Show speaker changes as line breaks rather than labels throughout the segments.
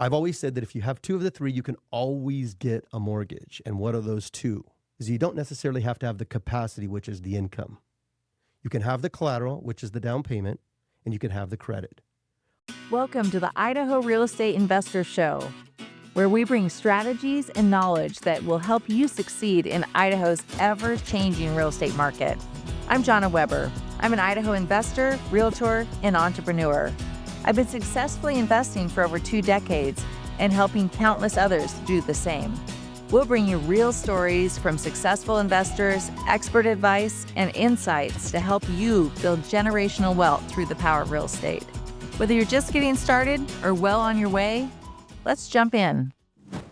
I've always said that if you have two of the three, you can always get a mortgage. And what are those two? Is you don't necessarily have to have the capacity, which is the income. You can have the collateral, which is the down payment, and you can have the credit.
Welcome to the Idaho Real Estate Investor Show, where we bring strategies and knowledge that will help you succeed in Idaho's ever-changing real estate market. I'm Jonna Weber. I'm an Idaho investor, realtor, and entrepreneur. I've been successfully investing for over 2 decades and helping countless others do the same. We'll bring you real stories from successful investors, expert advice, and insights to help you build generational wealth through the power of real estate. Whether you're just getting started or well on your way, let's jump in.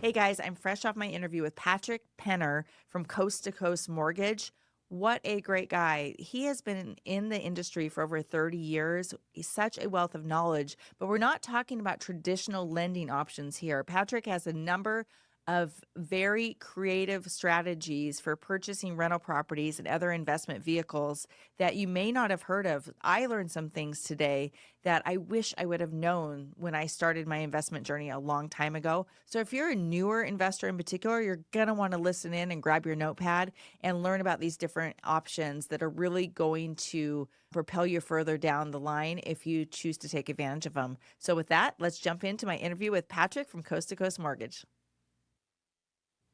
Hey guys, I'm fresh off my interview with Patrick Penner from Coast to Coast Mortgage. What a great guy. He has been in the industry for over 30 years. He's such a wealth of knowledge, but we're not talking about traditional lending options here. Patrick has a number of very creative strategies for purchasing rental properties and other investment vehicles that you may not have heard of. I learned some things today that I wish I would have known when I started my investment journey a long time ago. So if you're a newer investor in particular, you're going to want to listen in and grab your notepad and learn about these different options that are really going to propel you further down the line if you choose to take advantage of them. So with that, let's jump into my interview with Patrick from Coast to Coast Mortgage.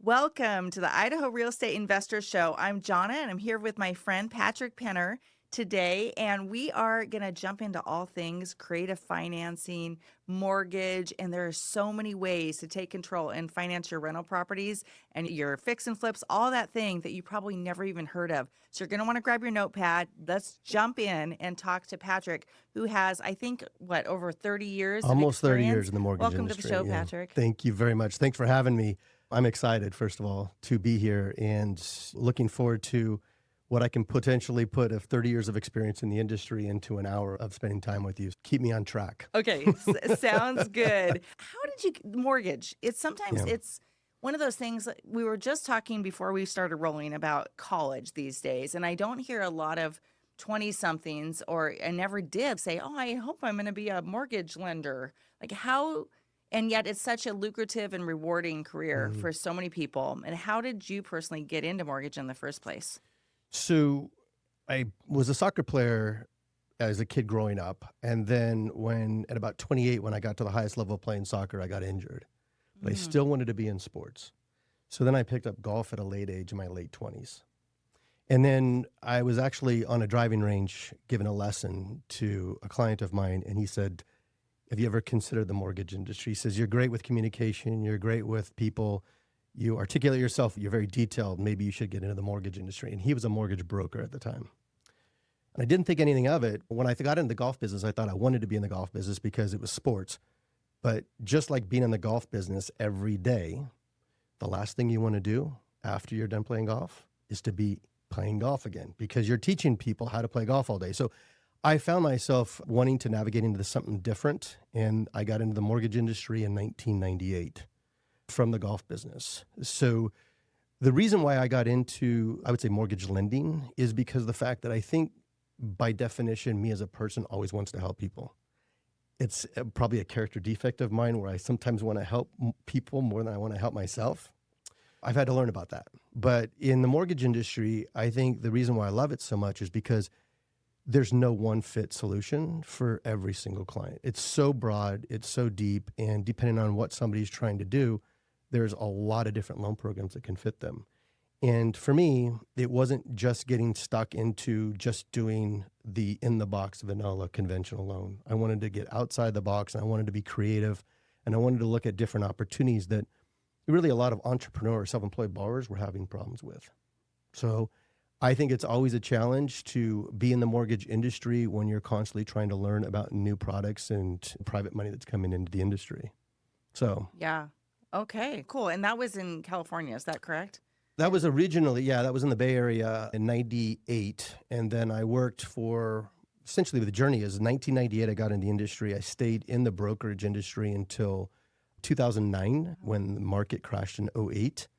Welcome to the Idaho Real Estate Investor Show. I'm Jonna, and I'm here with my friend Patrick Penner today, and we are going to jump into all things creative financing, mortgage, and there are so many ways to take control and finance your rental properties and your fix and flips, all that thing that you probably never even heard of. So you're going to want to grab your notepad. Let's jump in and talk to Patrick, who has, I think, over 30 years
Almost
of
30 years in the mortgage
Welcome
industry.
to the show, Patrick.
Thank you very much. Thanks for having me. I'm excited, first of all, to be here and looking forward to what I can potentially put of 30 years of experience in the industry into an hour of spending time with you. Keep me on track.
Okay, sounds good. How did you mortgage? It's one of those things that we were just talking before we started rolling about college these days, and I don't hear a lot of 20-somethings, or I never did say, oh, I hope I'm going to be a mortgage lender. Like how... And yet it's such a lucrative and rewarding career for so many people. And how did you personally get into mortgage in the first place?
So I was a soccer player as a kid growing up. And then at about 28, when I got to the highest level of playing soccer, I got injured. But I still wanted to be in sports. So then I picked up golf at a late age, in my late 20s. And then I was actually on a driving range giving a lesson to a client of mine. And he said, have you ever considered the mortgage industry? He says, you're great with communication. You're great with people. You articulate yourself. You're very detailed. Maybe you should get into the mortgage industry. And he was a mortgage broker at the time. And I didn't think anything of it. When I got into the golf business, I thought I wanted to be in the golf business because it was sports. But just like being in the golf business every day, the last thing you want to do after you're done playing golf is to be playing golf again, because you're teaching people how to play golf all day. So I found myself wanting to navigate into something different, and I got into the mortgage industry in 1998 from the golf business. So the reason why I got into, I would say, mortgage lending is because of the fact that I think, by definition, me as a person always wants to help people. It's probably a character defect of mine where I sometimes want to help people more than I want to help myself. I've had to learn about that. But in the mortgage industry, I think the reason why I love it so much is because there's no one fit solution for every single client. It's so broad, it's so deep, and depending on what somebody's trying to do, there's a lot of different loan programs that can fit them. And for me, it wasn't just getting stuck into just doing the in-the-box vanilla conventional loan. I wanted to get outside the box, and I wanted to be creative, and I wanted to look at different opportunities that really a lot of entrepreneurs, self-employed borrowers were having problems with. So I think it's always a challenge to be in the mortgage industry when you're constantly trying to learn about new products and private money that's coming into the industry. So
yeah. Okay, cool. And that was in California, is that correct?
That was originally, that was in the Bay Area in 98. And then I worked for, essentially the journey is 1998, I got in the industry. I stayed in the brokerage industry until 2009 when the market crashed in 08.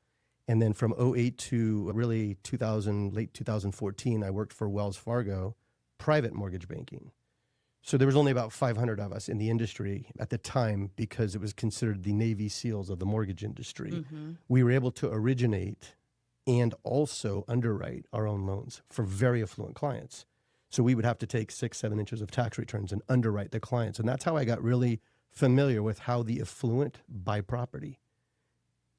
And then from 08 to really late 2014, I worked for Wells Fargo, private mortgage banking. So there was only about 500 of us in the industry at the time because it was considered the Navy SEALs of the mortgage industry. We were able to originate and also underwrite our own loans for very affluent clients. So we would have to take 6-7 inches of tax returns and underwrite the clients. And that's how I got really familiar with how the affluent buy property.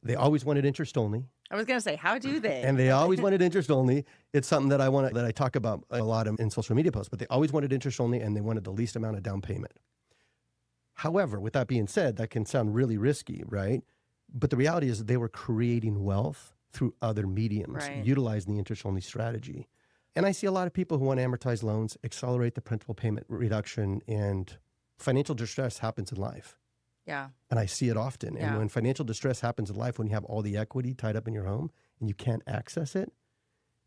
They always wanted interest only.
I was going to say, how do they?
And they always wanted interest only. It's something that I talk about a lot in social media posts, but they always wanted interest only and they wanted the least amount of down payment. However, with that being said, that can sound really risky, right? But the reality is they were creating wealth through other mediums, utilizing the interest only strategy. And I see a lot of people who want to amortize loans, accelerate the principal payment reduction, and financial distress happens in life.
Yeah.
And I see it often. And when financial distress happens in life, when you have all the equity tied up in your home and you can't access it,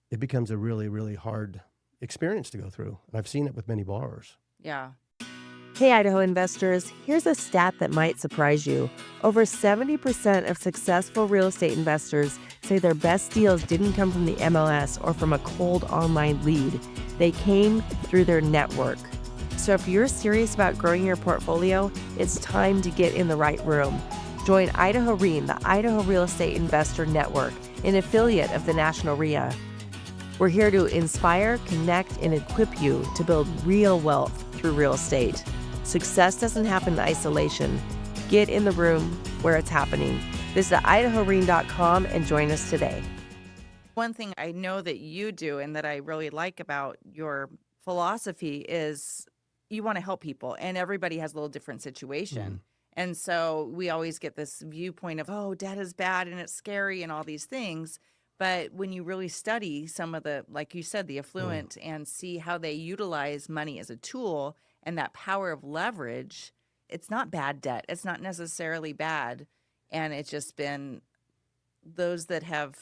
it becomes a really, really hard experience to go through. And I've seen it with many borrowers.
Yeah. Hey, Idaho investors, here's a stat that might surprise you. Over 70% of successful real estate investors say their best deals didn't come from the MLS or from a cold online lead. They came through their network. So if you're serious about growing your portfolio, it's time to get in the right room. Join Idaho REIN, the Idaho Real Estate Investor Network, an affiliate of the National RIA. We're here to inspire, connect, and equip you to build real wealth through real estate. Success doesn't happen in isolation. Get in the room where it's happening. Visit idahorein.com and join us today. One thing I know that you do and that I really like about your philosophy is you want to help people, and everybody has a little different situation. And so we always get this viewpoint of, oh, debt is bad and it's scary and all these things. But when you really study some of the, like you said, the affluent and see how they utilize money as a tool and that power of leverage, it's not bad debt. It's not necessarily bad. And it's just been those that have,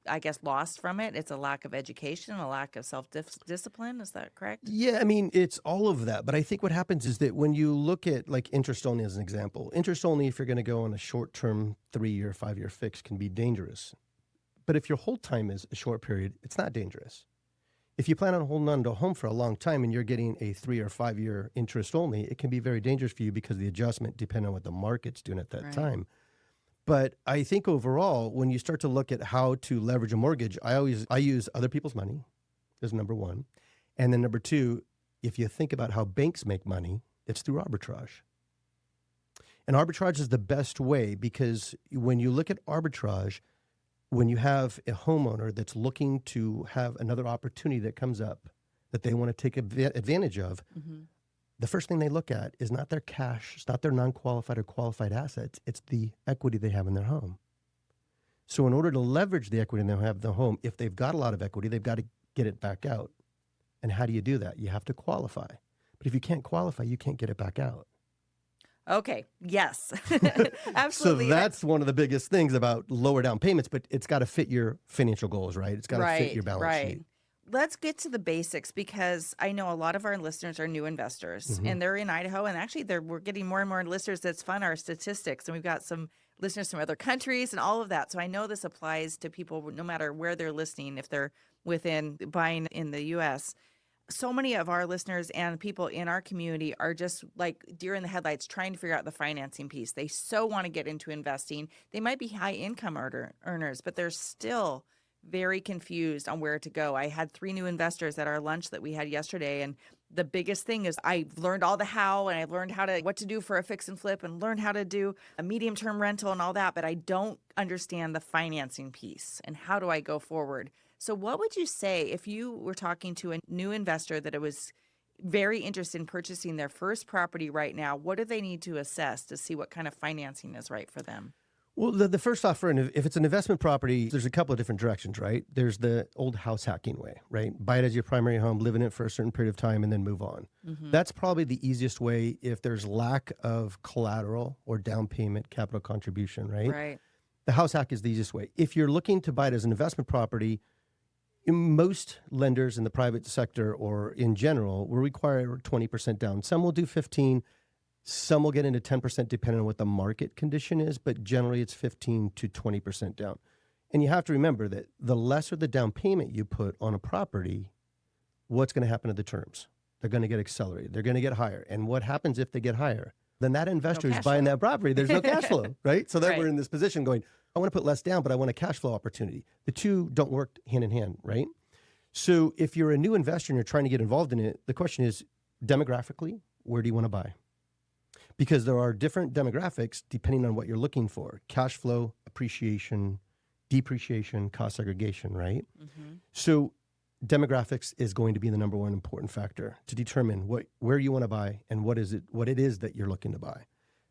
I guess, lost from it. It's a lack of education, a lack of self-discipline. Is that correct?
Yeah, I mean, it's all of that. But I think what happens is that when you look at like interest only as an example, interest only, if you're going to go on a short-term 3-year, 5-year fix, can be dangerous. But if your hold time is a short period, it's not dangerous. If you plan on holding on to a home for a long time and you're getting a 3 or 5 year interest only, it can be very dangerous for you because the adjustment depends on what the market's doing at that time. But I think overall, when you start to look at how to leverage a mortgage, I use other people's money as number one. And then number two, if you think about how banks make money, it's through arbitrage. And arbitrage is the best way because when you look at arbitrage, when you have a homeowner that's looking to have another opportunity that comes up that they want to take advantage of, the first thing they look at is not their cash, it's not their non-qualified or qualified assets, it's the equity they have in their home. So in order to leverage the equity they have in the home, if they've got a lot of equity, they've got to get it back out. And how do you do that? You have to qualify. But if you can't qualify, you can't get it back out.
Okay. Yes. Absolutely.
So that's one of the biggest things about lower down payments, but it's got to fit your financial goals, right? It's got to fit your balance sheet.
Let's get to the basics because I know a lot of our listeners are new investors and they're in Idaho. And actually, we're getting more and more listeners. That's fun, our statistics. And we've got some listeners from other countries and all of that. So I know this applies to people no matter where they're listening, if they're within buying in the U.S. So many of our listeners and people in our community are just like deer in the headlights trying to figure out the financing piece. They so want to get into investing. They might be high income earners, but they're still very confused on where to go. I had 3 new investors at our lunch that we had yesterday. And the biggest thing is I've learned all the how, and I've learned what to do for a fix and flip and learned how to do a medium term rental and all that. But I don't understand the financing piece and how do I go forward? So what would you say if you were talking to a new investor that was very interested in purchasing their first property right now? What do they need to assess to see what kind of financing is right for them?
Well, the first offer, and if it's an investment property, there's a couple of different directions, right? There's the old house hacking way, right? Buy it as your primary home, live in it for a certain period of time, and then move on. That's probably the easiest way if there's lack of collateral or down payment capital contribution, right?
Right.
The house hack is the easiest way. If you're looking to buy it as an investment property, most lenders in the private sector or in general will require 20% down. Some will do 15%. Some will get into 10% depending on what the market condition is, but generally it's 15 to 20% down. And you have to remember that the lesser the down payment you put on a property, what's going to happen to the terms? they're going to get accelerated. They're going to get higher. And what happens if they get higher? Then that investor is
cash
buying
flow.
that property. There's no cash flow, right? So then
Right.
we're in this position going, I want to put less down, but I want a cash flow opportunity. The two don't work hand in hand, right? So if you're a new investor and you're trying to get involved in it, the question is, demographically, where do you want to buy? Because there are different demographics depending on what you're looking for. Cash flow, appreciation, depreciation, cost segregation, right?
Mm-hmm.
So demographics is going to be the number one important factor to determine where you want to buy and what it is that you're looking to buy.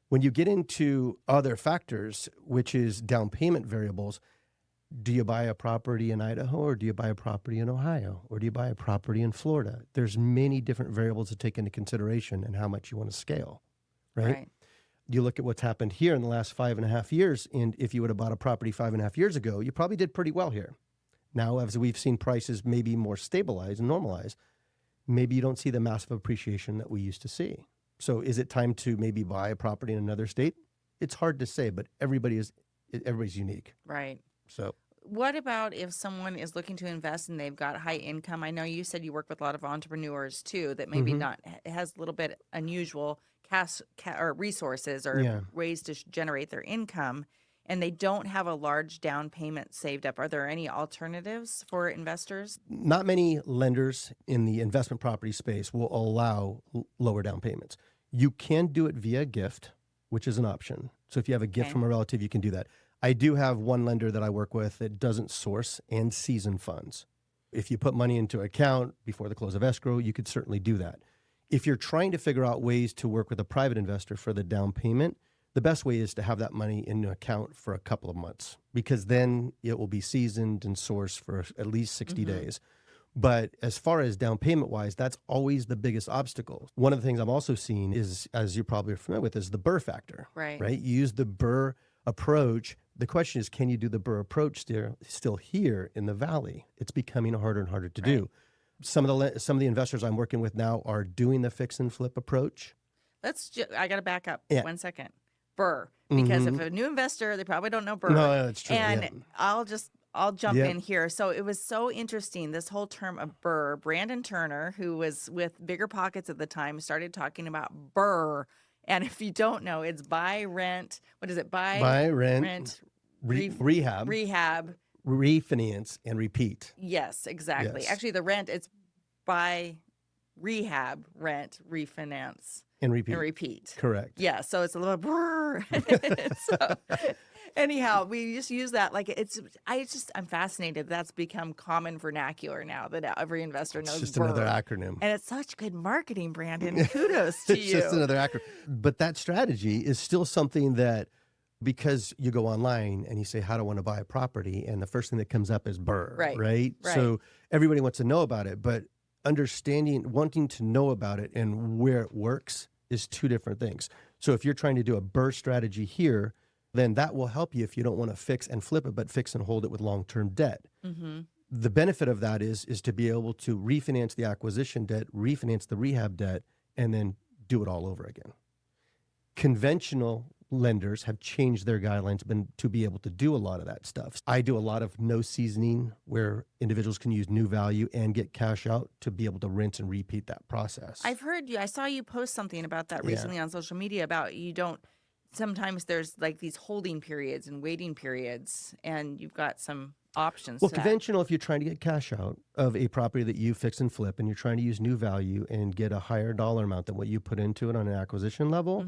When you get into other factors, which is down payment variables, do you buy a property in Idaho or do you buy a property in Ohio or do you buy a property in Florida? There's many different variables to take into consideration and how much you want to scale, right? You look at what's happened here in the last 5.5 years, and if you would have bought a property 5.5 years ago, you probably did pretty well here. Now, as we've seen prices maybe more stabilize and normalize, maybe you don't see the massive appreciation that we used to see. So is it time to maybe buy a property in another state? It's hard to say, but everybody's unique.
Right.
So
What about if someone is looking to invest and they've got high income? I know you said you work with a lot of entrepreneurs too, that maybe not has a little bit unusual cash or resources or ways to generate their income, and they don't have a large down payment saved up. Are there any alternatives for investors?
not many lenders in the investment property space will allow lower down payments. You can do it via gift, which is an option. So if you have a gift from a relative, you can do that. I do have one lender that I work with that doesn't source and season funds. If you put money into account before the close of escrow, you could certainly do that. If you're trying to figure out ways to work with a private investor for the down payment, the best way is to have that money in account for a couple of months, because then it will be seasoned and sourced for at least 60 days. But as far as down payment wise, that's always the biggest obstacle. One of the things I'm also seeing is, as you probably are familiar with, is the BRRRR factor.
Right.
You use the BRRRR approach. The question is, can you do the BRRRR approach still here in the Valley? It's becoming harder and harder to do. Some of the investors I'm working with now are doing the fix and flip approach.
I got to back up 1 second. BRRRR, because if a new investor, they probably don't know BRRRR.
No, that's true.
And I'll jump in here. So it was so interesting, this whole term of BRRRR. Brandon Turner, who was with Bigger Pockets at the time, started talking about BRRRR. And if you don't know, it's buy, rent. What is it? Buy, rent,
rehab, refinance, and repeat.
Yes, exactly.
Yes.
Actually, the rent, it's buy, rehab, rent, refinance,
and repeat.
and repeat.
Correct.
Yeah, so it's a little brrr. So, anyhow, we just use that like I'm fascinated. That's become common vernacular now that every investor knows.
It's just
BRRRR.
another acronym.
And it's such good marketing, Brandon. Kudos to
It's
you.
just another acronym. But that strategy is still something that, because you go online and you say, how do I want to buy a property? And the first thing that comes up is BRRRR, right? So everybody wants to know about it, but wanting to know about it and where it works is two different things. So if you're trying to do a BRRRR strategy here, then that will help you if you don't want to fix and flip it, but fix and hold it with long-term debt. The benefit of that is to be able to refinance the acquisition debt, refinance the rehab debt, and then do it all over again. Conventional lenders have changed their guidelines to be able to do a lot of that stuff. I do a lot of no seasoning, where individuals can use new value and get cash out to be able to rinse and repeat that process.
I've heard you. I saw you post something about that recently on social media about sometimes there's like these holding periods and waiting periods, and you've got some options.
Well,
to that.
conventional, if you're trying to get cash out of a property that you fix and flip and you're trying to use new value and get a higher dollar amount than what you put into it on an acquisition level,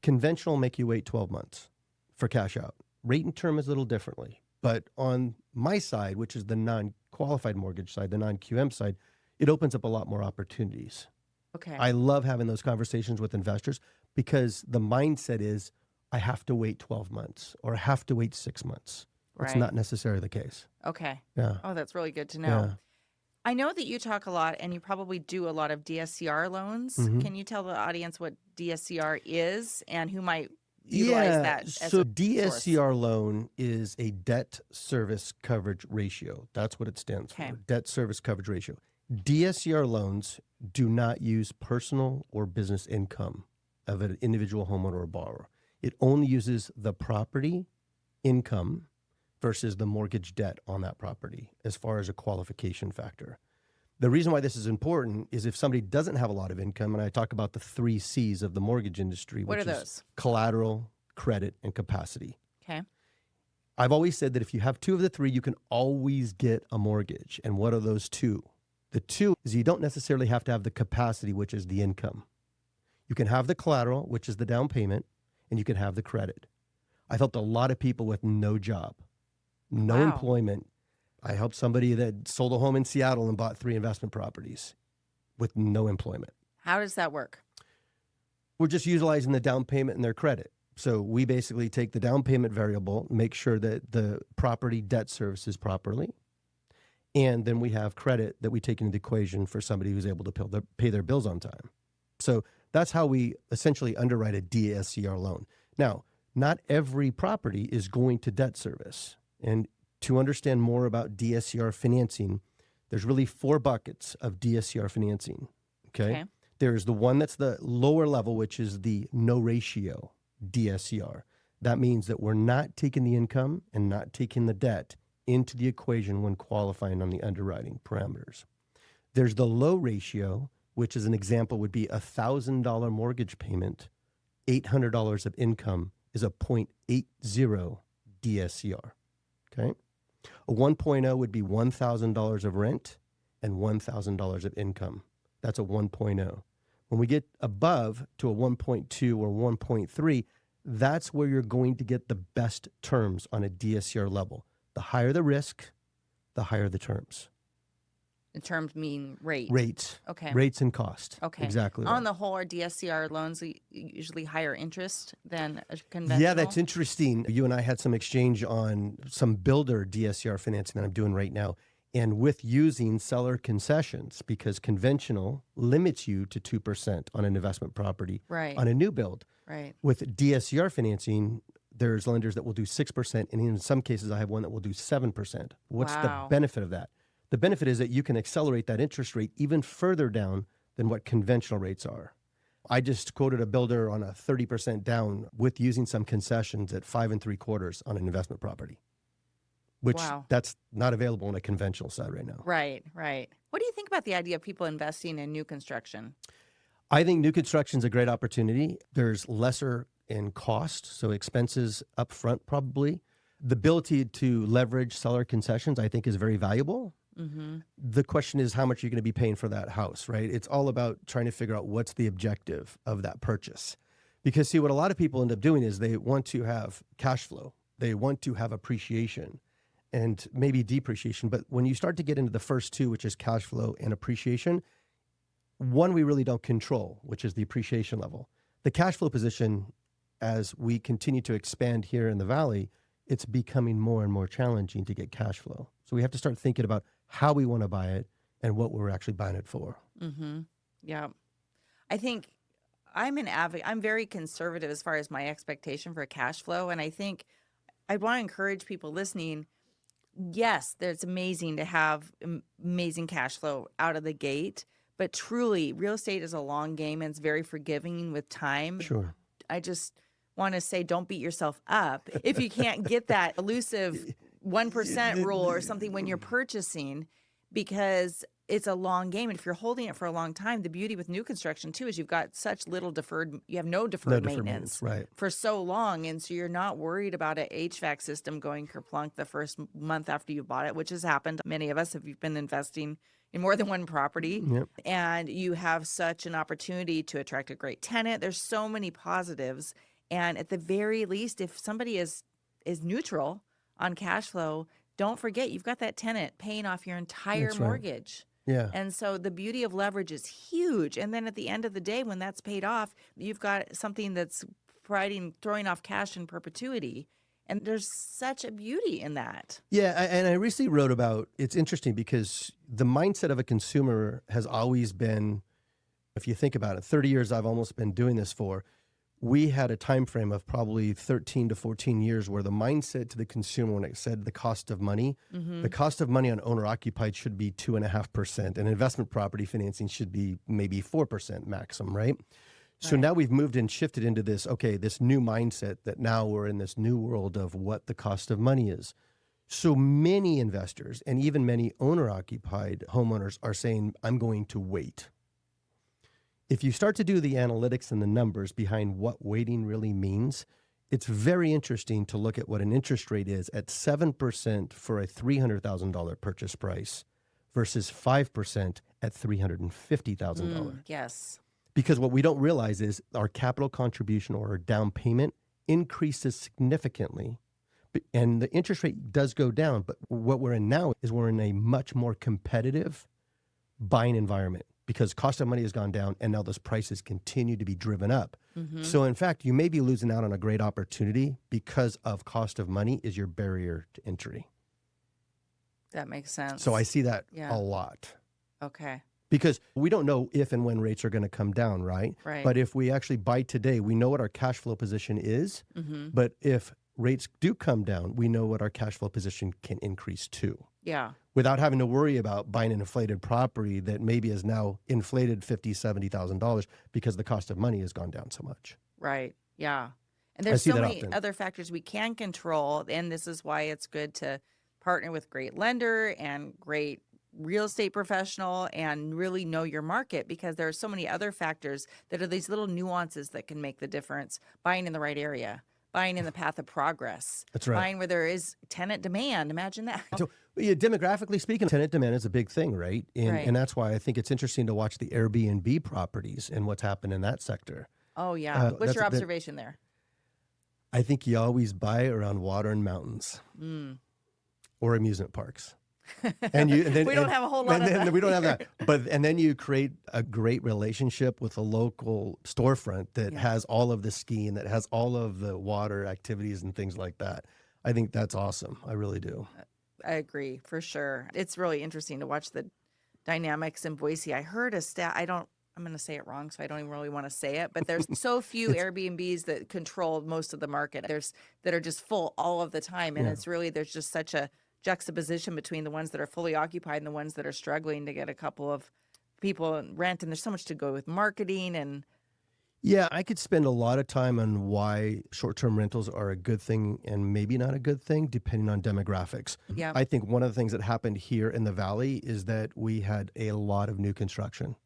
conventional will make you wait 12 months for cash out. Rate and term is a little differently. But on my side, which is the non-qualified mortgage side, the non-QM side, it opens up a lot more opportunities.
Okay.
I love having those conversations with investors because the mindset is, I have to wait 12 months or I have to wait 6 months. It's not necessarily the case.
Okay.
Yeah.
Oh, that's really good to know.
Yeah.
I know that you talk a lot, and you probably do a lot of DSCR loans. Can you tell the audience what DSCR is and who might utilize that as
so
a
DSCR
source?
loan is a debt service coverage ratio. That's what it stands for, debt service coverage ratio. DSCR loans do not use personal or business income of an individual homeowner or borrower. It only uses the property income versus the mortgage debt on that property as far as a qualification factor. The reason why this is important is if somebody doesn't have a lot of income, and I talk about the 3 C's of the mortgage industry,
What
which
are
is
those?
collateral, credit, and capacity.
Okay.
I've always said that if you have 2 of the 3, you can always get a mortgage. And what are those 2? The 2 is you don't necessarily have to have the capacity, which is the income. You can have the collateral, which is the down payment, and you can have the credit. I've helped a lot of people with no job, no
Wow.
employment. I helped somebody that sold a home in Seattle and bought 3 investment properties with no employment.
How does that work?
We're just utilizing the down payment and their credit. So we basically take the down payment variable, make sure that the property debt services properly, and then we have credit that we take into the equation for somebody who's able to pay their bills on time. So that's how we essentially underwrite a DSCR loan. Now, not every property is going to debt service. And to understand more about DSCR financing, there's really 4 buckets of DSCR financing. Okay. There's the one that's the lower level, which is the no ratio DSCR. That means that we're not taking the income and not taking the debt into the equation when qualifying on the underwriting parameters. There's the low ratio, which is an example would be a $1,000 mortgage payment, $800 of income is a 0.80 DSCR. Okay. A 1.0 would be $1,000 of rent and $1,000 of income. That's a 1.0. When we get above to a 1.2 or 1.3, that's where you're going to get the best terms on a DSCR level. The higher the risk, the higher the terms.
In terms mean rate.
Rates.
Okay.
Rates and cost.
Okay.
Exactly.
On the whole, are DSCR loans usually higher interest than a conventional?
Yeah, that's interesting. You and I had some exchange on some builder DSCR financing that I'm doing right now. And with using seller concessions, because conventional limits you to 2% on an investment property on a new build.
Right.
With DSCR financing, there's lenders that will do 6%. And in some cases, I have one that will do 7%. What's the benefit of that? The benefit is that you can accelerate that interest rate even further down than what conventional rates are. I just quoted a builder on a 30% down with using some concessions at 5 3/4 on an investment property, which that's not available on a conventional side right now.
Right, right. What do you think about the idea of people investing in new construction?
I think new construction is a great opportunity. There's lesser in cost, so expenses up front probably. The ability to leverage seller concessions, I think, is very valuable. Mm-hmm. The question is how much you're going to be paying for that house, right? It's all about trying to figure out what's the objective of that purchase. Because see, what a lot of people end up doing is they want to have cash flow. They want to have appreciation and maybe depreciation. But when you start to get into the first 2, which is cash flow and appreciation, one we really don't control, which is the appreciation level. The cash flow position, as we continue to expand here in the Valley, it's becoming more and more challenging to get cash flow. So we have to start thinking about how we want to buy it and what we're actually buying it for.
Mm-hmm. Yeah. I think I'm an advocate. I'm very conservative as far as my expectation for cash flow. And I think I want to encourage people listening. Yes, it's amazing to have amazing cash flow out of the gate. But truly, real estate is a long game and it's very forgiving with time.
Sure.
I just want to say, don't beat yourself up if you can't get that elusive 1% rule or something when you're purchasing, because it's a long game. And if you're holding it for a long time, the beauty with new construction too is you've got such little you have no deferred maintenance
right,
for so long. And so you're not worried about an HVAC system going kerplunk the first month after you bought it, which has happened to many of us if you've been investing in more than one property.
Yep.
And you have such an opportunity to attract a great tenant. There's so many positives. And at the very least, if somebody is neutral on cash flow, don't forget you've got that tenant paying off your entire mortgage.
Yeah.
And so the beauty of leverage is huge. And then at the end of the day, when that's paid off, you've got something that's throwing off cash in perpetuity. And there's such a beauty in that.
Yeah, and I recently wrote about, it's interesting because the mindset of a consumer has always been, if you think about it, 30 years I've almost been doing this for, we had a time frame of probably 13 to 14 years where the mindset to the consumer, when it said the cost of money, the cost of money on owner-occupied should be 2.5%, and investment property financing should be maybe 4% maximum, right? So now we've moved and shifted into this, okay, this new mindset that now we're in this new world of what the cost of money is. So many investors and even many owner-occupied homeowners are saying, I'm going to wait. If you start to do the analytics and the numbers behind what waiting really means, it's very interesting to look at what an interest rate is at 7% for a $300,000 purchase price versus 5% at $350,000.
Yes.
Because what we don't realize is our capital contribution or our down payment increases significantly. And the interest rate does go down, but what we're in now is we're in a much more competitive buying environment because cost of money has gone down and now those prices continue to be driven up. So in fact, you may be losing out on a great opportunity because of cost of money is your barrier to entry.
That makes sense.
So I see that a lot.
Okay.
Because we don't know if and when rates are going to come down, right?
Right.
But if we actually buy today, we know what our cash flow position is. But if rates do come down, we know what our cash flow position can increase too.
Yeah.
Without having to worry about buying an inflated property that maybe is now inflated $50,000, $70,000 because the cost of money has gone down so much.
Right. Yeah. And there's
see
so
that
many
often.
other factors we can control. And this is why it's good to partner with great lender and great real estate professional and really know your market, because there are so many other factors that are these little nuances that can make the difference. Buying in the right area, buying in the path of progress.
That's right.
Buying where there is tenant demand. Imagine that.
So demographically speaking, tenant demand is a big thing, right? And that's why I think it's interesting to watch the Airbnb properties and what's happened in that sector.
Oh, yeah. What's your observation there?
I think you always buy around water and mountains or amusement parks. And then
we don't have a whole lot of that.
We don't have that. And then you create a great relationship with a local storefront that has all of the skiing, that has all of the water activities and things like that. I think that's awesome. I really do.
I agree, for sure. It's really interesting to watch the dynamics in Boise. I heard a stat. I'm going to say it wrong, so I don't even really want to say it. But there's so few Airbnbs that control most of the market. That are just full all of the time. And it's really, there's just such a juxtaposition between the ones that are fully occupied and the ones that are struggling to get a couple of people in rent. And there's so much to go with marketing and...
Yeah, I could spend a lot of time on why short-term rentals are a good thing and maybe not a good thing, depending on demographics.
Yeah.
I think one of the things that happened here in the Valley is that we had a lot of new construction.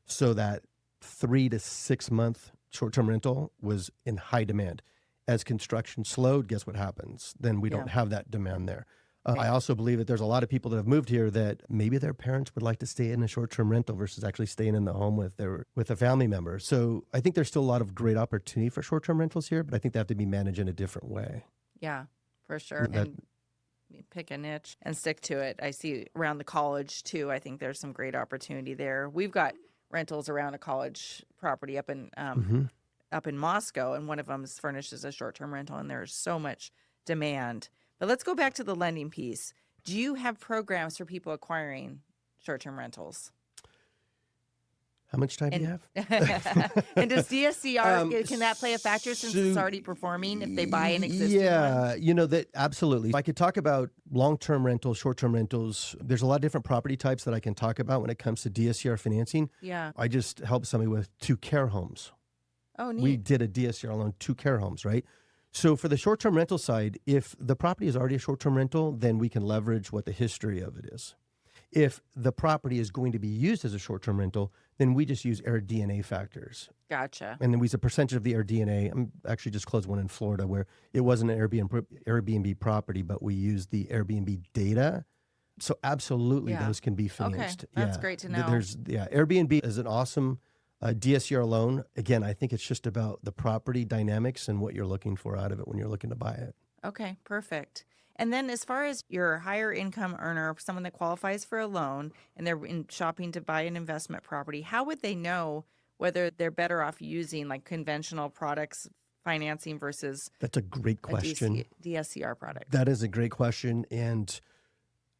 So that 3 to 6 month short-term rental was in high demand. As construction slowed, guess what happens? Then we don't have that demand there. I also believe that there's a lot of people that have moved here that maybe their parents would like to stay in a short-term rental versus actually staying in the home with a family member. So I think there's still a lot of great opportunity for short-term rentals here, but I think they have to be managed in a different way.
Yeah, for sure. And pick a niche and stick to it. I see around the college too. I think there's some great opportunity there. We've got rentals around a college property up in Moscow, and one of them is furnished as a short-term rental, and there's so much demand. But let's go back to the lending piece. Do you have programs for people acquiring short-term rentals?
How much time do you have?
And does DSCR, can that play a factor since it's already performing if they buy an existing one?
That absolutely. If I could talk about long-term rentals, short-term rentals, there's a lot of different property types that I can talk about when it comes to DSCR financing.
Yeah.
I just helped somebody with 2 care homes.
Oh, neat.
We did a DSCR loan, 2 care homes, right? So for the short-term rental side, if the property is already a short-term rental, then we can leverage what the history of it is. If the property is going to be used as a short-term rental, then we just use AirDNA factors.
Gotcha.
And then we use a percentage of the AirDNA. I'm actually just closed one in Florida where it wasn't an Airbnb property, but we used the Airbnb data. So absolutely, those can be financed.
Okay, that's great to know.
Airbnb is an awesome DSCR loan. Again, I think it's just about the property dynamics and what you're looking for out of it when you're looking to buy it.
Okay, perfect. And then as far as your higher income earner, someone that qualifies for a loan and they're shopping to buy an investment property, how would they know whether they're better off using like conventional products financing versus
That's a great question.
DSCR product?
That is a great question. And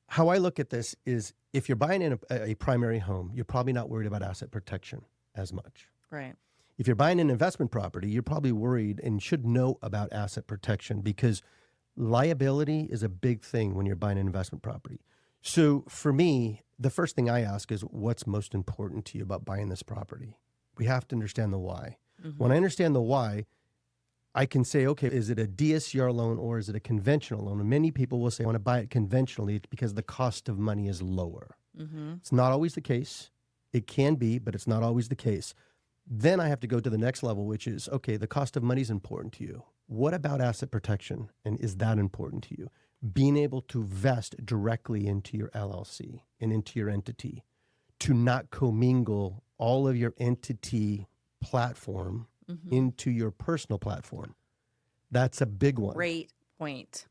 how I look at this is if you're buying in a primary home, you're probably not worried about asset protection as much.
Right.
If you're buying an investment property, you're probably worried and should know about asset protection because liability is a big thing when you're buying an investment property. So for me, the first thing I ask is what's most important to you about buying this property? We have to understand the why. Mm-hmm. When I understand the why, I can say, okay, is it a DSCR loan or is it a conventional loan? And many people will say, I want to buy it conventionally because the cost of money is lower. It's not always the case. It can be, but it's not always the case. Then I have to go to the next level, which is, okay, the cost of money is important to you. What about asset protection? And is that important to you? Being able to vest directly into your LLC and into your entity, to not commingle all of your entity platform into your personal platform. That's a big one.
Great point.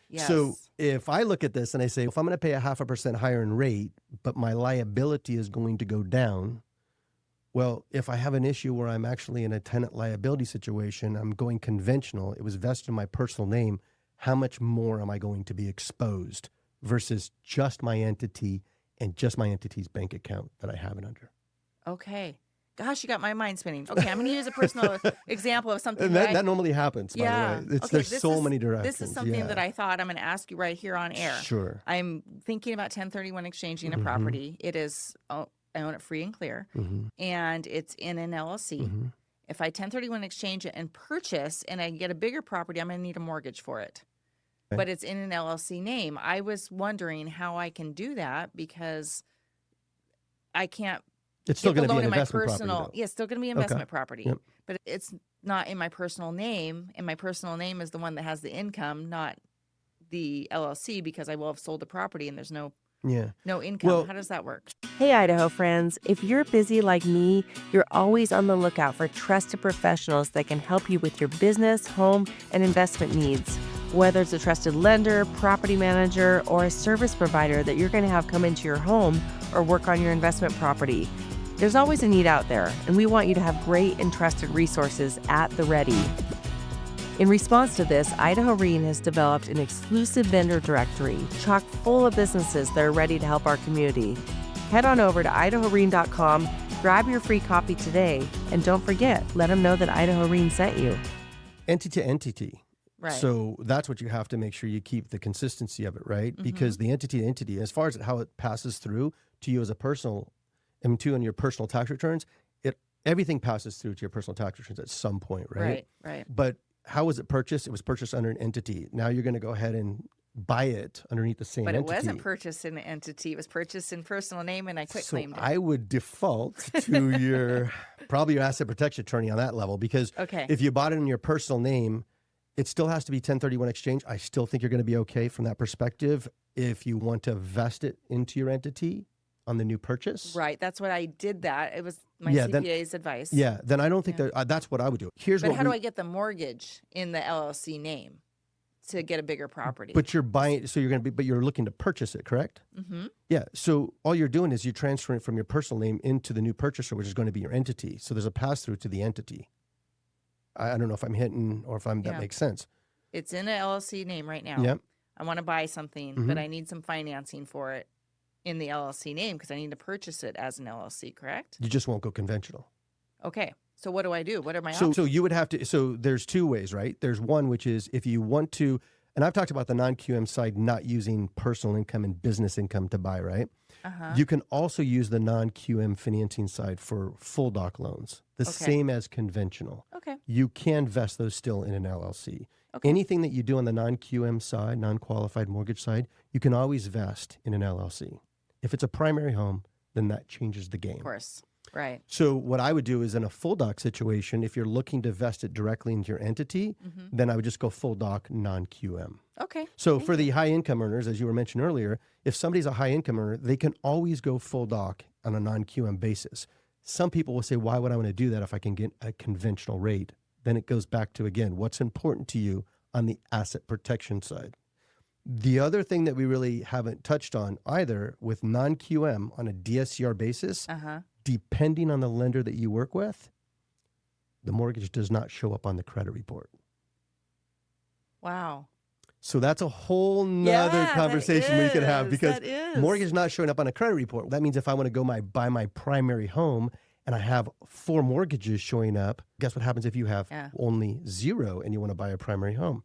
Yes.
So if I look at this and I say, if I'm going to pay a 0.5% higher in rate, but my liability is going to go down, well, if I have an issue where I'm actually in a tenant liability situation, I'm going conventional, it was vested in my personal name, how much more am I going to be exposed versus just my entity and just my entity's bank account that I have it under?
Okay. Gosh, you got my mind spinning. Okay, I'm going to use a personal example of something.
And that normally happens, by
Yeah.
the way.
Okay,
There's so many directions.
This is something that I thought I'm going to ask you right here on air.
Sure.
I'm thinking about 1031 exchanging a property. It is, I own it free and clear, and it's in an LLC. If I 1031 exchange it and purchase and I get a bigger property, I'm going to need a mortgage for it.
Okay.
But it's in an LLC name. I was wondering how I can do that because I can't.
It's still going to be an
in my
investment
personal,
property,
yeah, it's still going to be investment property,
Yep.
but it's not in my personal name. And my personal name is the one that has the income, not the LLC, because I will have sold the property and there's no income.
Well,
how does that work?
Hey, Idaho friends. If you're busy like me, you're always on the lookout for trusted professionals that can help you with your business, home, and investment needs. Whether it's a trusted lender, property manager, or a service provider that you're going to have come into your home or work on your investment property, there's always a need out there, and we want you to have great and trusted resources at the ready. In response to this, Idaho Reen has developed an exclusive vendor directory chock full of businesses that are ready to help our community. Head on over to idahoreen.com, grab your free copy today, and don't forget, let them know that Idaho Reen sent you.
entity to entity.
Right.
So that's what you have to make sure you keep the consistency of it, right? Because the entity to entity, as far as how it passes through to you as a personal, on your personal tax returns, everything passes through to your personal tax returns at some point, right?
Right.
But how was it purchased? It was purchased under an entity. Now you're going to go ahead and buy it underneath the same
But
entity.
it wasn't purchased in an entity. It was purchased in personal name, and I quitclaimed it.
I would default to your probably your asset protection attorney on that level, because if you bought it in your personal name, it still has to be 1031 exchange. I still think you're going to be okay from that perspective if you want to vest it into your entity on the new purchase.
Right. That's what I did. It was my CPA's advice.
Yeah. Then I don't think that's what I would do.
But how do I get the mortgage in the LLC name to get a bigger property?
But you're buying, so you're looking to purchase it, correct?
Mm-hmm.
Yeah. So all you're doing is you're transferring it from your personal name into the new purchaser, which is going to be your entity. So there's a pass through to the entity. I don't know if I'm hitting or if that makes sense.
It's in an LLC name right now.
Yep.
I want to buy something, but I need some financing for it in the LLC name because I need to purchase it as an LLC, correct?
You just won't go conventional.
Okay. So what do I do? What are my options?
So you would have to, so there's two ways, right? There's one, which is if you want to, and I've talked about the non-QM side not using personal income and business income to buy, right? You can also use the non-QM financing side for full doc loans, the same as conventional.
Okay.
You can vest those still in an LLC. Okay. Anything that you do on the non-QM side, non-qualified mortgage side, you can always vest in an LLC. If it's a primary home, then that changes the game.
Of course. Right.
So what I would do is in a full doc situation, if you're looking to vest it directly into your entity, then I would just go full doc non-QM.
Okay.
So for the high income earners, as you were mentioning earlier, if somebody's a high income earner, they can always go full doc on a non-QM basis. Some people will say, why would I want to do that if I can get a conventional rate? Then it goes back to, again, what's important to you on the asset protection side. The other thing that we really haven't touched on either with non-QM on a DSCR basis, depending on the lender that you work with, the mortgage does not show up on the credit report.
Wow.
So that's a whole nother conversation we could have, because mortgage not showing up on a credit report. That means if I want to go buy my primary home and I have 4 mortgages showing up, guess what happens if you have only 0 and you want to buy a primary home?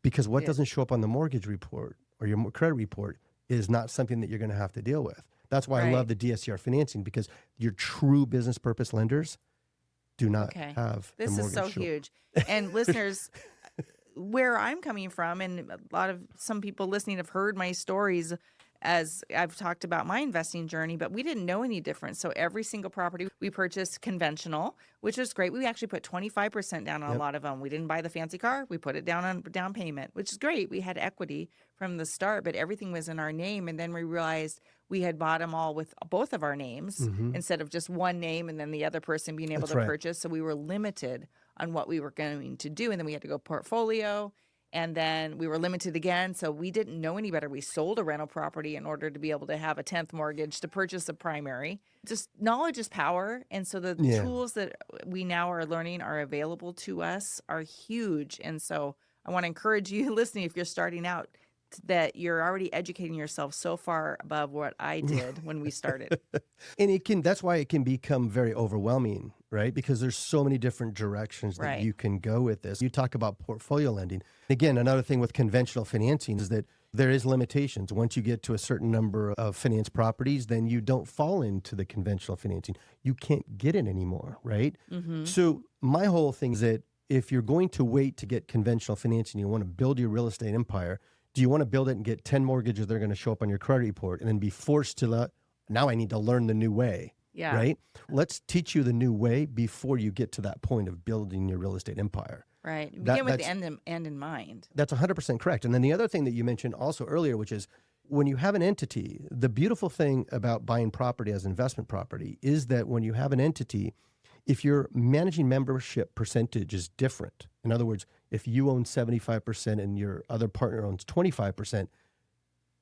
Because what doesn't show up on the mortgage report or your credit report is not something that you're going to have to deal with. That's why I love the DSCR financing, because your true business purpose lenders, do not
Okay.
have the
This is
mortgage.
so huge. And listeners, where I'm coming from, and some people listening have heard my stories as I've talked about my investing journey, but we didn't know any different. So every single property we purchased conventional, which is great. We actually put 25% down on a
Yep.
lot of them. We didn't buy the fancy car. We put it down on down payment, which is great. We had equity from the start, but everything was in our name. And then we realized we had bought them all with both of our names instead of just one name and then the other person being able
That's
to
right.
purchase. So we were limited on what we were going to do. And then we had to go portfolio. And then we were limited again. So we didn't know any better. We sold a rental property in order to be able to have a 10th mortgage to purchase a primary. Just knowledge is power. And so the
Yeah.
tools that we now are learning are available to us are huge. And so I want to encourage you listening, if you're starting out, that you're already educating yourself so far above what I did when we started.
And that's why it can become very overwhelming, right? Because there's so many different directions that
Right.
you can go with this. You talk about portfolio lending. Again, another thing with conventional financing is that there is limitations. Once you get to a certain number of finance properties, then you don't fall into the conventional financing. You can't get it anymore, right? So my whole thing is that if you're going to wait to get conventional financing, you want to build your real estate empire, do you want to build it and get 10 mortgages that are going to show up on your credit report and then be forced to now I need to learn the new way,
Yeah.
right? Let's teach you the new way before you get to that point of building your real estate empire.
Right. You
That-
begin with the
that's-
end in mind.
That's 100% correct. And then the other thing that you mentioned also earlier, which is when you have an entity, the beautiful thing about buying property as investment property is that when you have an entity, if your managing membership percentage is different, in other words, if you own 75% and your other partner owns 25%,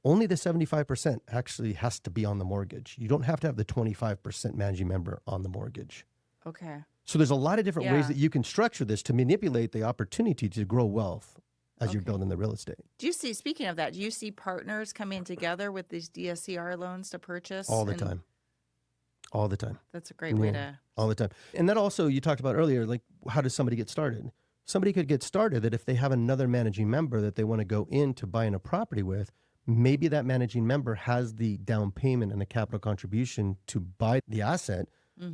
only the 75% actually has to be on the mortgage. You don't have to have the 25% managing member on the mortgage.
Okay.
So there's a lot of different ways
Yeah.
that you can structure this to manipulate the opportunity to grow wealth as you're
Okay.
building the real estate.
Do you see, speaking of that, do you see partners coming together with these DSCR loans to purchase?
All the
And
time. All the time.
That's a great way
Yeah.
to.
All the time. And that also, you talked about earlier, like how does somebody get started? Somebody could get started that if they have another managing member that they want to go into buying a property with, maybe that managing member has the down payment and the capital contribution to buy the asset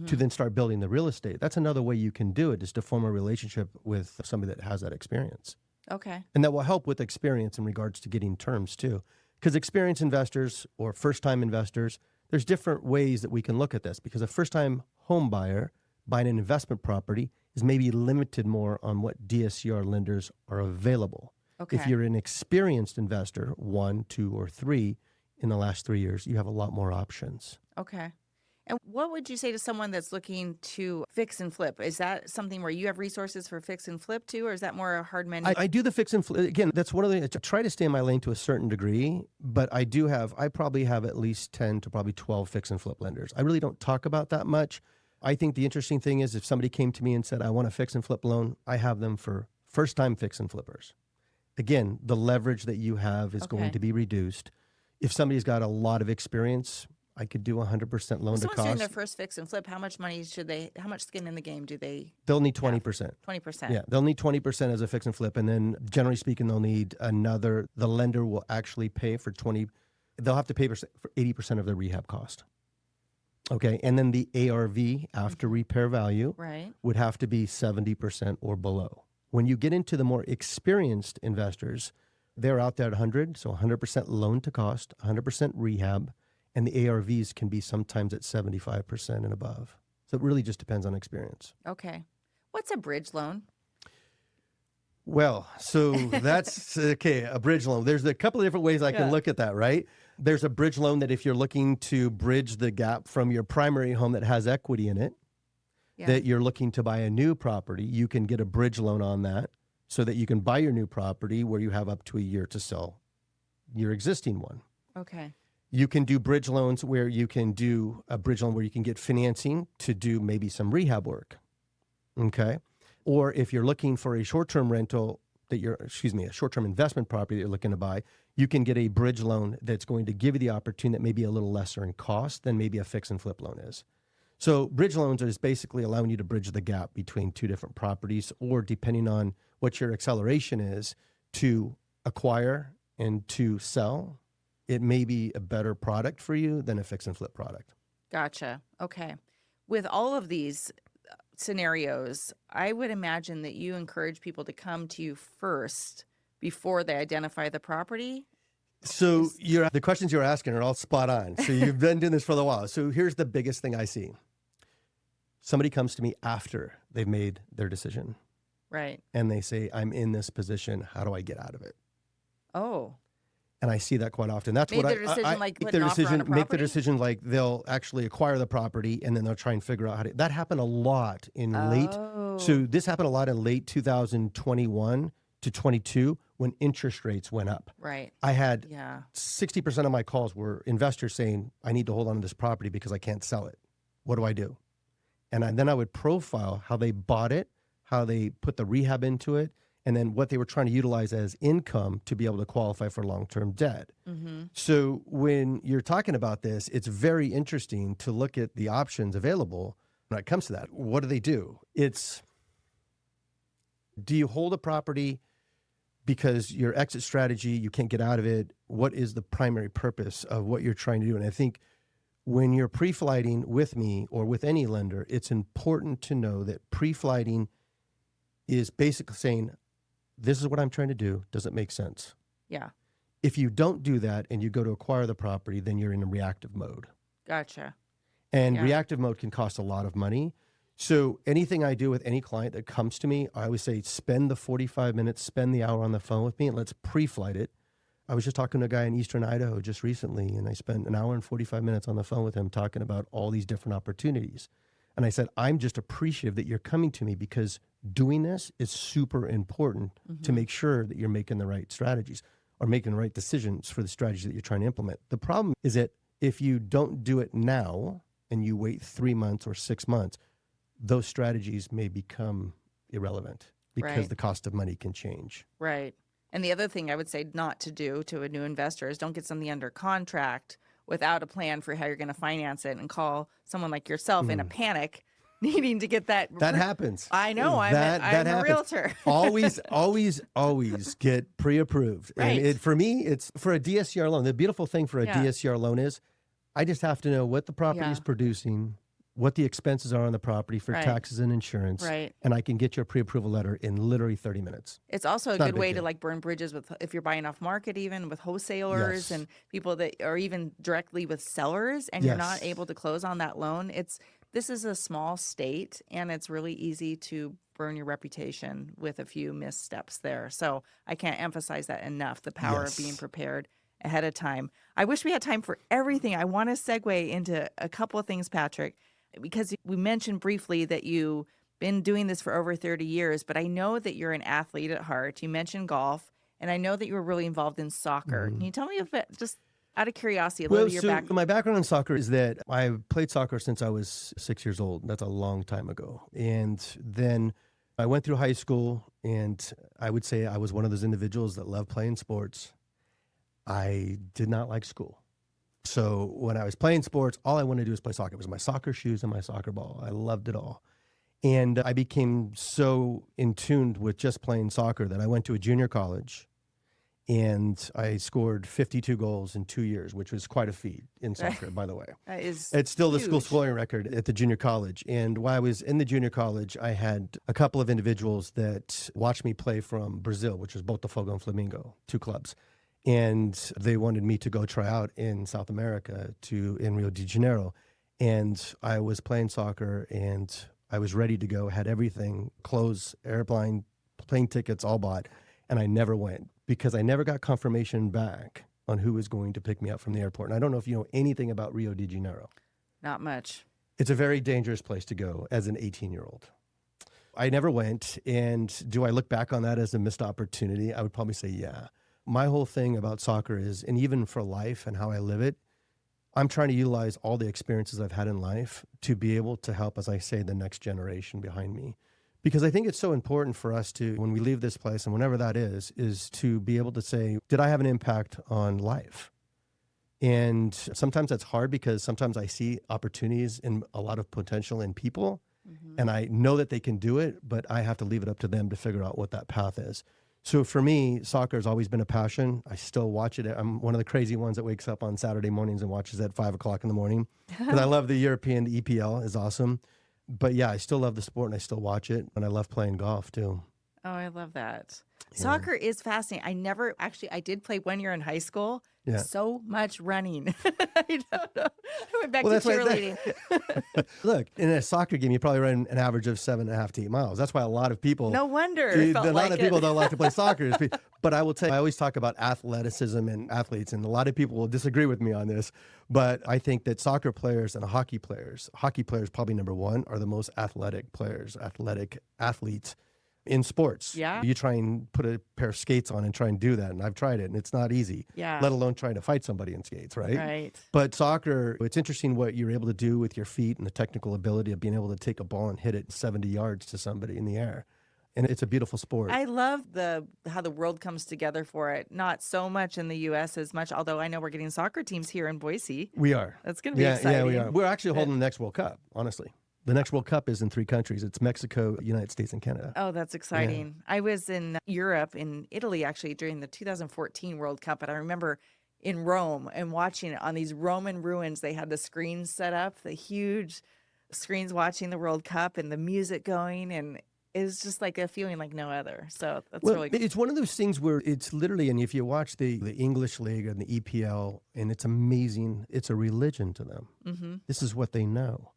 to then start building the real estate. That's another way you can do it, is to form a relationship with somebody that has that experience.
Okay.
And that will help with experience in regards to getting terms too. Because experienced investors or first-time investors, there's different ways that we can look at this, because a first-time home buyer buying an investment property is maybe limited more on what DSCR lenders are available.
Okay.
If you're an experienced investor, 1, 2, or 3 in the last 3 years, you have a lot more options.
Okay. And what would you say to someone that's looking to fix and flip? Is that something where you have resources for fix and flip too, or is that more a hard menu?
I do the fix and flip. Again, that's one of the, I try to stay in my lane to a certain degree, but I probably have at least 10 to probably 12 fix and flip lenders. I really don't talk about that much. I think the interesting thing is if somebody came to me and said, I want a fix and flip loan, I have them for first-time fix and flippers. Again, the leverage that you have is going
Okay.
to be reduced. If somebody's got a lot of experience, I could do 100% loan
If
to
someone's doing
cost.
their first fix and flip, how much money how much skin in the game do they?
They'll need 20%.
20%.
Yeah, they'll need 20% as a fix and flip. And then generally speaking, they'll need the lender will actually pay for they'll have to pay for 80% of their rehab cost. Okay. And then the ARV after repair value
Right.
would have to be 70% or below. When you get into the more experienced investors, they're out there at 100. So 100% loan to cost, 100% rehab, and the ARVs can be sometimes at 75% and above. So it really just depends on experience.
Okay. What's a bridge loan?
Well, so that's okay, a bridge loan. There's a couple of different ways I can
Yeah.
look at that, right? There's a bridge loan that if you're looking to bridge the gap from your primary home that has equity in it,
Yeah.
that you're looking to buy a new property, you can get a bridge loan on that so that you can buy your new property where you have up to a year to sell your existing one.
Okay.
You can do bridge loans where you can do a bridge loan where you can get financing to do maybe some rehab work. Okay. Or if you're looking for a short-term rental a short-term investment property that you're looking to buy, you can get a bridge loan that's going to give you the opportunity that may be a little lesser in cost than maybe a fix and flip loan is. So bridge loans is basically allowing you to bridge the gap between two different properties, or depending on what your acceleration is, to acquire and to sell. It may be a better product for you than a fix and flip product.
Gotcha. Okay. With all of these scenarios, I would imagine that you encourage people to come to you first before they identify the property.
So the questions you're asking are all spot on. So you've been doing this for a while. So here's the biggest thing I see. Somebody comes to me after they've made their decision.
Right.
And they say, I'm in this position. How do I get out of it?
Oh.
And I see that quite often. That's
Made
what
their decision, like
make
put
their
an offer on
decision.
a
Make the
property?
decision like they'll actually acquire the property, and then they'll try and figure out how to. That happened a lot in late. So this happened a lot in late 2021 to 22 when interest rates went up.
Right.
I had
Yeah.
60% of my calls were investors saying, I need to hold on to this property because I can't sell it. What do I do? And then I would profile how they bought it, how they put the rehab into it, and then what they were trying to utilize as income to be able to qualify for long-term debt.
Mm-hmm.
So when you're talking about this, it's very interesting to look at the options available when it comes to that. What do they do? Do you hold a property because your exit strategy, you can't get out of it? What is the primary purpose of what you're trying to do? And I think when you're pre-flighting with me or with any lender, it's important to know that pre-flighting is basically saying, this is what I'm trying to do. Does it make sense?
Yeah.
If you don't do that and you go to acquire the property, then you're in a reactive mode.
Gotcha.
And
Yeah.
reactive mode can cost a lot of money. So anything I do with any client that comes to me, I always say, spend the 45 minutes, spend the hour on the phone with me, and let's pre-flight it. I was just talking to a guy in Eastern Idaho just recently, and I spent an hour and 45 minutes on the phone with him talking about all these different opportunities. And I said, I'm just appreciative that you're coming to me because doing this is super important to make sure that you're making the right strategies or making the right decisions for the strategy that you're trying to implement. The problem is that if you don't do it now and you wait 3 months or 6 months, those strategies may become irrelevant because
Right.
the cost of money can change.
Right. And the other thing I would say not to do to a new investor is don't get something under contract without a plan for how you're going to finance it and call someone like yourself in a panic needing to get that.
That happens.
I know. I'm
That
a
happens.
realtor.
always get pre-approved.
Right.
And for me, it's for a DSCR loan. The beautiful thing for a
Yeah.
DSCR loan is I just have to know what the property is
Yeah.
producing, what the expenses are on the property for
Right.
taxes and insurance.
Right.
And I can get your pre-approval letter in literally 30 minutes.
It's also a
not a
good
big
way to
deal.
like burn bridges with if you're buying off market, even with wholesalers
Yes.
and people that are even directly with sellers, and you're not
Yes.
able to close on that loan. This is a small state, and it's really easy to burn your reputation with a few missteps there. So I can't emphasize that enough. The power of being
Yes.
prepared ahead of time. I wish we had time for everything. I want to segue into a couple of things, Patrick, because we mentioned briefly that you've been doing this for over 30 years, but I know that you're an athlete at heart. You mentioned golf, and I know that you were really involved in soccer. Can you tell me a bit, just out of curiosity, a little
Well,
of your
so
background?
my background in soccer is that I played soccer since I was 6 years old. That's a long time ago. And then I went through high school, and I would say I was one of those individuals that loved playing sports. I did not like school. So when I was playing sports, all I wanted to do was play soccer. It was my soccer shoes and my soccer ball. I loved it all. And I became so in tune with just playing soccer that I went to a junior college and I scored 52 goals in 2 years, which was quite a feat in soccer, by the way.
That is
It's still the school
huge.
scoring record at the junior college. And while I was in the junior college, I had a couple of individuals that watched me play from Brazil, which was Botafogo and Flamengo, 2 clubs. And they wanted me to go try out in South America in Rio de Janeiro. And I was playing soccer and I was ready to go, had everything, clothes, airplane, plane tickets, all bought. And I never went because I never got confirmation back on who was going to pick me up from the airport. And I don't know if you know anything about Rio de Janeiro.
Not much.
It's a very dangerous place to go as an 18-year-old. I never went. And do I look back on that as a missed opportunity? I would probably say, yeah. My whole thing about soccer is, and even for life and how I live it, I'm trying to utilize all the experiences I've had in life to be able to help, as I say, the next generation behind me. Because I think it's so important for us to, when we leave this place and whenever that is to be able to say, did I have an impact on life? And sometimes that's hard because sometimes I see opportunities and a lot of potential in people, and I know that they can do it, but I have to leave it up to them to figure out what that path is. So for me, soccer has always been a passion. I still watch it. I'm one of the crazy ones that wakes up on Saturday mornings and watches at 5 o'clock in the morning. Because I love the European, the EPL is awesome. But yeah, I still love the sport and I still watch it, and I love playing golf too.
Oh, I love that.
Yeah.
Soccer is fascinating. I did play 1 year in high school.
Yeah.
So much running. I don't know. I went back to
Well, that's why
cheerleading.
Look, in a soccer game, you probably run an average of 7.5 to 8 miles. That's why a lot of people.
No wonder.
A
It felt
lot
like
of people
it.
don't like to play soccer. But I will tell you, I always talk about athleticism and athletes, and a lot of people will disagree with me on this. But I think that soccer players and hockey players probably number one, are the most athletic players, athletic athletes in sports.
Yeah.
You try and put a pair of skates on and try and do that. And I've tried it, and it's not easy.
Yeah.
Let alone trying to fight somebody in skates, right?
Right.
But soccer, it's interesting what you're able to do with your feet and the technical ability of being able to take a ball and hit it 70 yards to somebody in the air. And it's a beautiful sport.
I love how the world comes together for it. Not so much in the U.S. as much, although I know we're getting soccer teams here in Boise.
We are.
That's going to be
Yeah,
exciting.
we are. We're actually holding the next World Cup, honestly. The next World Cup is in 3 countries. It's Mexico, United States, and Canada.
Oh, that's exciting. I was in Europe, in Italy, actually, during the 2014 World Cup. And I remember in Rome and watching it on these Roman ruins. They had the screens set up, the huge screens watching the World Cup and the music going. And it was just like a feeling like no other. So that's really good.
It's one of those things where it's literally, and if you watch the English League and the EPL, and it's amazing, it's a religion to them.
Mm-hmm.
This is what they know.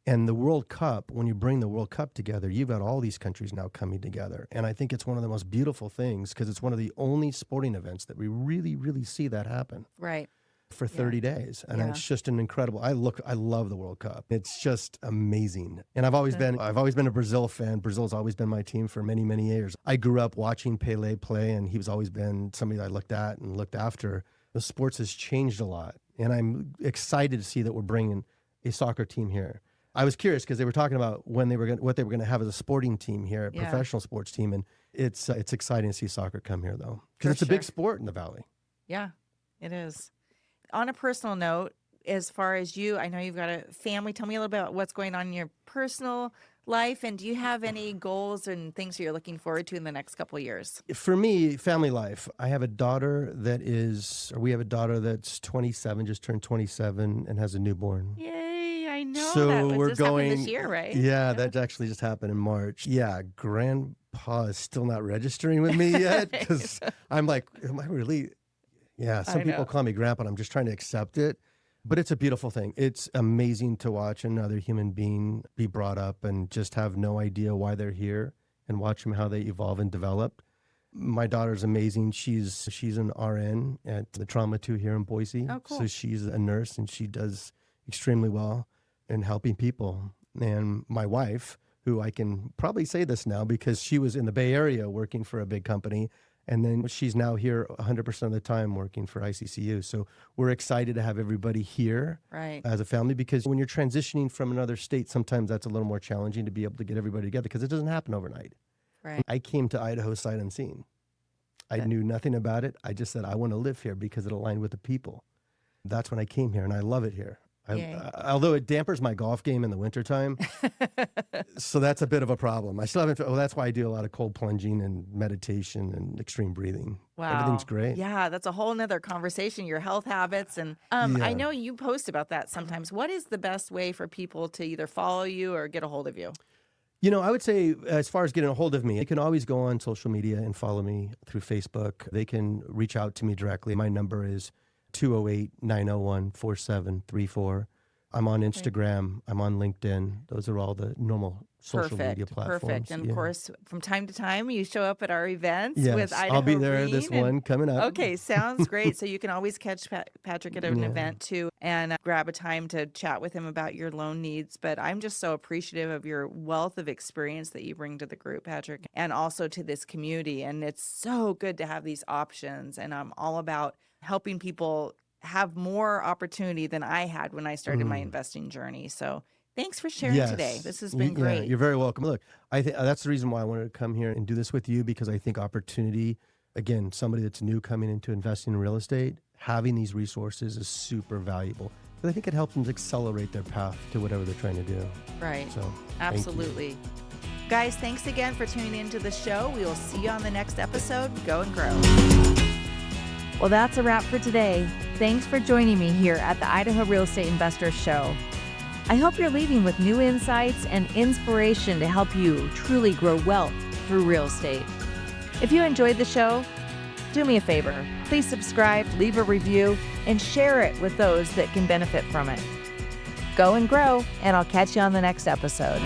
And the World Cup, when you bring the World Cup together, you've got all these countries now coming together. And I think it's one of the most beautiful things because it's one of the only sporting events that we really, really see that happen
Right.
for 30 days. And
Yeah.
it's just an incredible, I love the World Cup. It's just amazing. And I've always been a Brazil fan. Brazil's always been my team for many, many years. I grew up watching Pele play, and he's always been somebody that I looked at and looked after. The sports has changed a lot. And I'm excited to see that we're bringing a soccer team here. I was curious because they were talking about what they were going to have as a sporting team here, a professional sports team, and it's exciting to see soccer come here though, because it's a big sport in the Valley.
Yeah, it is. On a personal note, as far as you, I know you've got a family. Tell me a little bit about what's going on in your personal life, and do you have any goals and things you're looking forward to in the next couple of years?
For me, family life. We have a daughter that's 27, just turned 27, and has a newborn.
Yay! I know
So
that
we're
just
going
happened this year, right?
Yeah, that actually just happened in March. Yeah, Grandpa is still not registering with me yet because I'm like, am I really? Yeah, some people call me Grandpa, and I'm just trying to accept it. But it's a beautiful thing. It's amazing to watch another human being be brought up and just have no idea why they're here, and watch them how they evolve and develop. My daughter's amazing. She's an RN at the Trauma 2 here in Boise.
Oh, cool.
So she's a nurse, and she does extremely well in helping people. And my wife, who I can probably say this now because she was in the Bay Area working for a big company, and then she's now here 100% of the time working for ICCU. So we're excited to have everybody here as a family, because when you're transitioning from another state, sometimes that's a little more challenging to be able to get everybody together because it doesn't happen overnight.
Right.
I came to Idaho sight unseen. I knew nothing about it. I just said, I want to live here because it aligned with the people. That's when I came here, and I love it here. Although it dampers my golf game in the wintertime, so that's a bit of a problem. I still haven't. That's why I do a lot of cold plunging and meditation and extreme breathing.
Wow.
Everything's great.
Yeah, that's a whole nother conversation, your health habits. And I know you post about that sometimes. What is the best way for people to either follow you or get a hold of you?
I would say as far as getting a hold of me, they can always go on social media and follow me through Facebook. They can reach out to me directly. My number is 208-901-4734. I'm on Instagram. I'm on LinkedIn. Those are all the normal social media platforms.
Perfect. And of course, from time to time, you show up at our events
Yes,
with Idaho
I'll be there
Green
this one coming up.
Okay, sounds great. So you can always catch Patrick at an event too, and grab a time to chat with him about your loan needs. But I'm just so appreciative of your wealth of experience that you bring to the group, Patrick, and also to this community. And it's so good to have these options. And I'm all about helping people have more opportunity than I had when I started my investing journey. So thanks for sharing today. This has been great.
You're very welcome. Look, I think that's the reason why I wanted to come here and do this with you, because I think opportunity, again, somebody that's new coming into investing in real estate, having these resources is super valuable. But I think it helps them accelerate their path to whatever they're trying to do.
Right.
So
Absolutely. Guys, thanks again for tuning into the show. We will see you on the next episode. Go and grow.
Well, that's a wrap for today. Thanks for joining me here at the Idaho Real Estate Investors Show.
I hope you're leaving with new insights and inspiration to help you truly grow wealth through real estate. If you enjoyed the show, do me a favor. Please subscribe, leave a review, and share it with those that can benefit from it. Go and grow, and I'll catch you on the next episode.